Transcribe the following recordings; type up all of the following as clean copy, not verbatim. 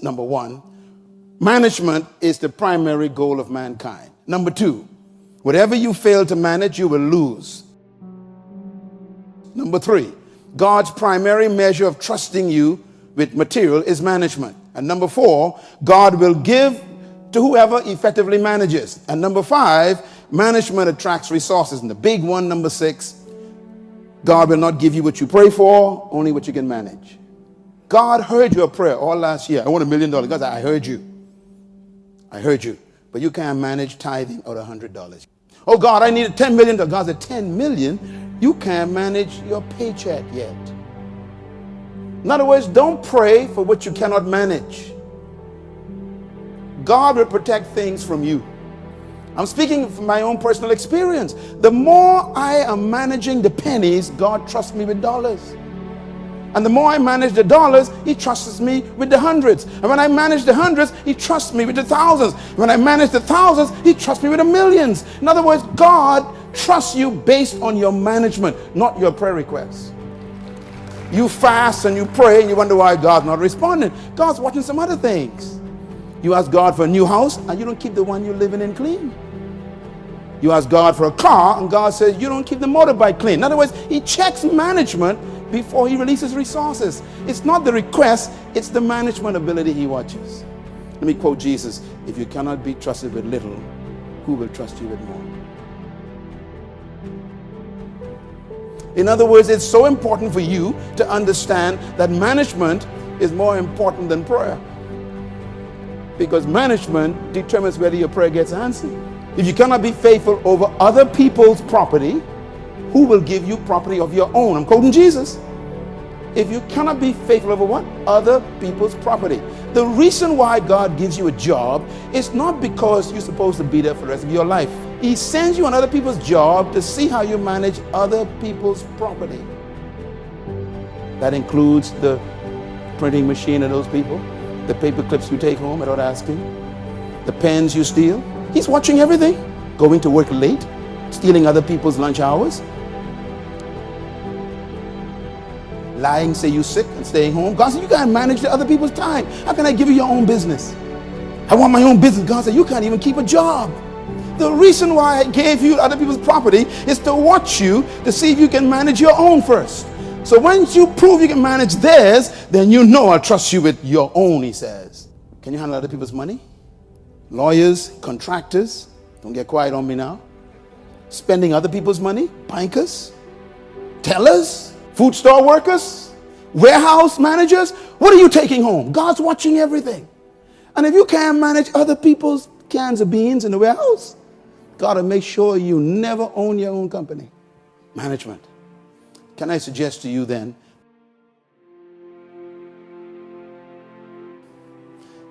number one. Management is the primary goal of mankind. Number two, whatever you fail to manage, you will lose. Number three, God's primary measure of trusting you with material is management. And number four, God will give to whoever effectively manages. And number five, management attracts resources. And the big one, number six, God will not give you what you pray for, only what you can manage. God heard your prayer all last year. I want $1 million. God said, I heard you. I heard you. But you can't manage tithing out $100. Oh God, I need $10 million. God said, $10 million? You can't manage your paycheck yet. In other words, don't pray for what you cannot manage. God will protect things from you. I'm speaking from my own personal experience. The more I am managing the pennies, God trusts me with dollars. And the more I manage the dollars, he trusts me with the hundreds. And when I manage the hundreds, he trusts me with the thousands. When I manage the thousands, he trusts me with the millions. In other words, God trusts you based on your management, not your prayer requests. You fast and you pray and you wonder why God's not responding. God's watching some other things. You ask God for a new house and you don't keep the one you're living in clean. You ask God for a car and God says you don't keep the motorbike clean. In other words, he checks management before he releases resources. It's not the request, it's the management ability he watches. Let me quote Jesus, if you cannot be trusted with little, who will trust you with more? In other words, it's so important for you to understand that management is more important than prayer. Because management determines whether your prayer gets answered. If you cannot be faithful over other people's property, who will give you property of your own? I'm quoting Jesus. If you cannot be faithful over what? Other people's property. The reason why God gives you a job is not because you're supposed to be there for the rest of your life. He sends you on other people's job to see how you manage other people's property. That includes the printing machine of those people, the paper clips you take home without asking, the pens you steal. He's watching everything. Going to work late, stealing other people's lunch hours, lying, say you're sick and staying home. God said, you can't manage the other people's time. How can I give you your own business? I want my own business. God said, you can't even keep a job. The reason why I gave you other people's property is to watch you to see if you can manage your own first. So once you prove you can manage theirs, then you know I'll trust you with your own, he says. Can you handle other people's money? Lawyers, contractors, don't get quiet on me now. Spending other people's money, bankers, tellers, food store workers, warehouse managers. What are you taking home? God's watching everything. And if you can't manage other people's cans of beans in the warehouse, God will make sure you never own your own company. Management. Can I suggest to you then?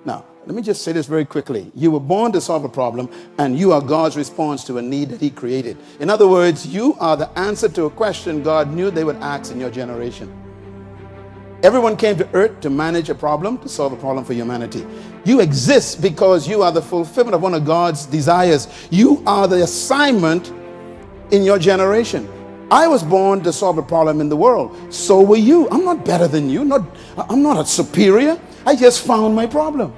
Now, let me just say this very quickly. You were born to solve a problem, and you are God's response to a need that he created. In other words, you are the answer to a question God knew they would ask in your generation. Everyone came to earth to manage a problem, to solve a problem for humanity. You exist because you are the fulfillment of one of God's desires. You are the assignment in your generation. I was born to solve a problem in the world. So were you. I'm not better than you. I'm not a superior. I just found my problem.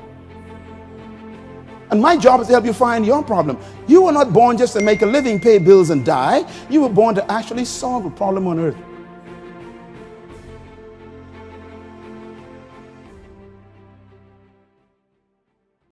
And my job is to help you find your problem. You were not born just to make a living, pay bills, and die. You were born to actually solve a problem on earth.